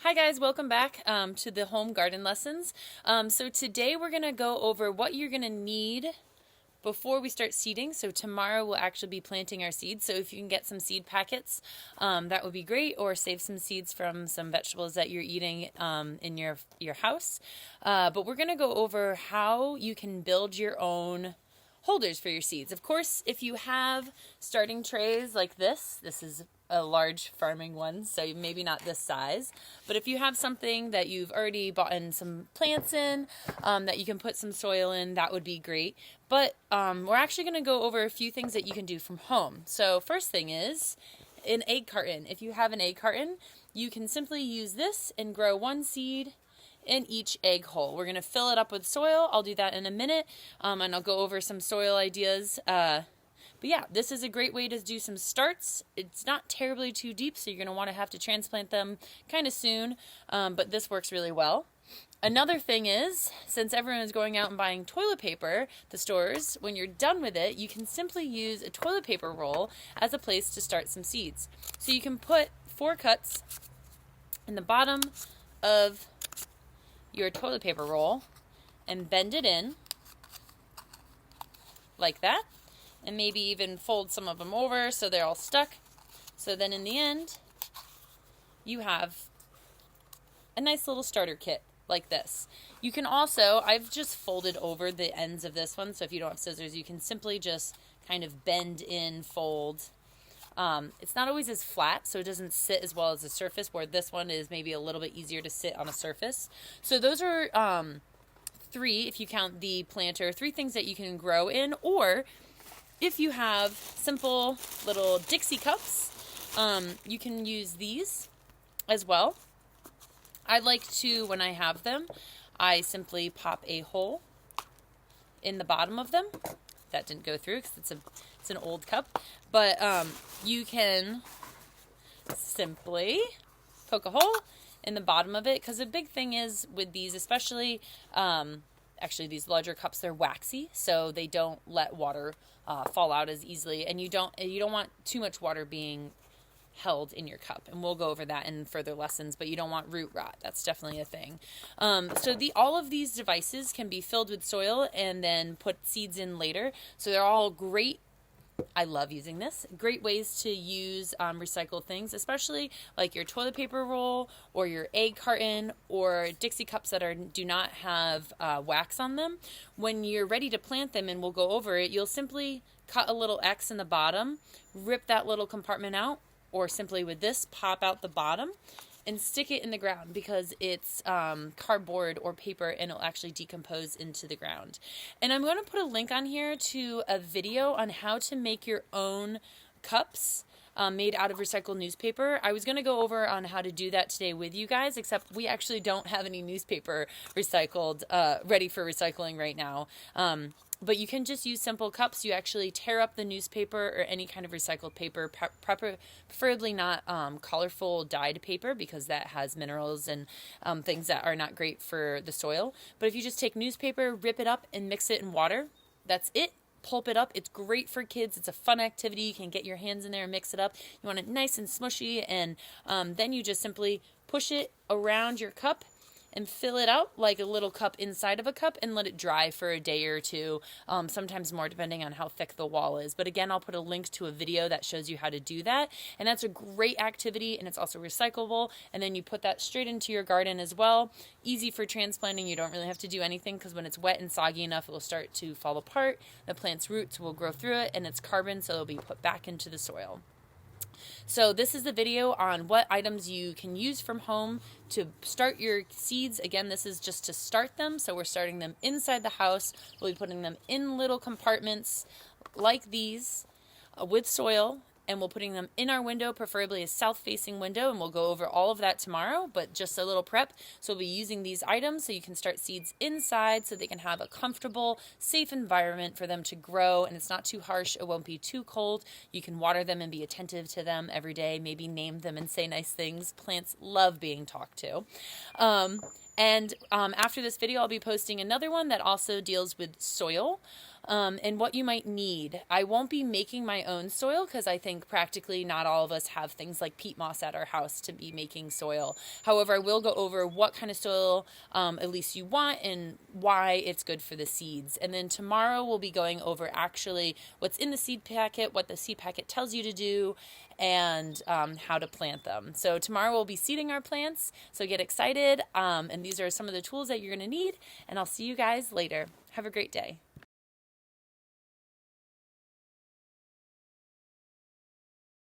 Hi guys, welcome back to the home garden lessons. So today we're going to go over what you're going to need before we start seeding. So tomorrow we'll actually be planting our seeds. So if you can get some seed packets, that would be great, or save some seeds from some vegetables that you're eating in your house. But we're going to go over how you can build your own holders for your seeds. Of course, if you have starting trays like this is a large farming one, so maybe not this size, but if you have something that you've already bought in some plants in, that you can put some soil in, that would be great. But we're actually going to go over a few things that you can do from home. So first thing is an egg carton. If you have an egg carton, you can simply use this and grow one seed in each egg hole. We're going to fill it up with soil. I'll do that in a minute, and I'll go over some soil ideas. But yeah, this is a great way to do some starts. It's not terribly too deep, so you're going to want to have to transplant them kind of soon, but this works really well. Another thing is, since everyone is going out and buying toilet paper, the stores, when you're done with it, you can simply use a toilet paper roll as a place to start some seeds. So you can put 4 cuts in the bottom of your toilet paper roll and bend it in like that, and maybe even fold some of them over so they're all stuck. So then in the end, you have a nice little starter kit like this. You can also, I've just folded over the ends of this one, so if you don't have scissors, you can simply just kind of bend in, fold. It's not always as flat, so it doesn't sit as well as the surface, where this one is maybe a little bit easier to sit on a surface. So those are 3, if you count the planter, 3 things that you can grow in. Or if you have simple little Dixie Cups, you can use these as well. I like to, when I have them, I simply pop a hole in the bottom of them. That didn't go through because it's an old cup, but you can simply poke a hole in the bottom of it, because the big thing is with these, especially actually these larger cups, they're waxy, so they don't let water fall out as easily, and you don't want too much water being held in your cup, and we'll go over that in further lessons. But you don't want root rot. That's definitely a thing. So all of these devices can be filled with soil and then put seeds in later. So they're all great. I love using this. Great ways to use recycled things, especially like your toilet paper roll or your egg carton or Dixie cups that do not have wax on them. When you're ready to plant them, and we'll go over it, you'll simply cut a little X in the bottom, rip that little compartment out, or simply with this, pop out the bottom and stick it in the ground, because it's cardboard or paper, and it'll actually decompose into the ground. And I'm going to put a link on here to a video on how to make your own cups made out of recycled newspaper. I was going to go over on how to do that today with you guys, except we actually don't have any newspaper recycled, ready for recycling right now. But you can just use simple cups. You actually tear up the newspaper or any kind of recycled paper, preferably not colorful dyed paper, because that has minerals and things that are not great for the soil. But if you just take newspaper, rip it up, and mix it in water, that's it. Pulp it up. It's great for kids. It's a fun activity. You can get your hands in there and mix it up. You want it nice and smushy, and then you just simply push it around your cup and fill it out like a little cup inside of a cup, and let it dry for a day or two, sometimes more, depending on how thick the wall is. But again, I'll put a link to a video that shows you how to do that, and that's a great activity, and it's also recyclable. And then you put that straight into your garden as well. Easy for transplanting. You don't really have to do anything, because when it's wet and soggy enough, it will start to fall apart. The plant's roots will grow through it, and it's carbon, so it'll be put back into the soil. So this is the video on what items you can use from home to start your seeds. Again, this is just to start them. So we're starting them inside the house. We'll be putting them in little compartments like these with soil, and we're putting them in our window, preferably a south-facing window, and we'll go over all of that tomorrow, but just a little prep. So we'll be using these items so you can start seeds inside, so they can have a comfortable, safe environment for them to grow, and it's not too harsh. It won't be too cold. You can water them and be attentive to them every day, maybe name them and say nice things. Plants love being talked to. And after this video, I'll be posting another one that also deals with soil and what you might need. I won't be making my own soil because I think practically not all of us have things like peat moss at our house to be making soil. However, I will go over what kind of soil at least you want and why it's good for the seeds. And then tomorrow we'll be going over actually what's in the seed packet, what the seed packet tells you to do, and how to plant them. So tomorrow we'll be seeding our plants, so get excited. And these are some of the tools that you're going to need, and I'll see you guys later. Have a great day.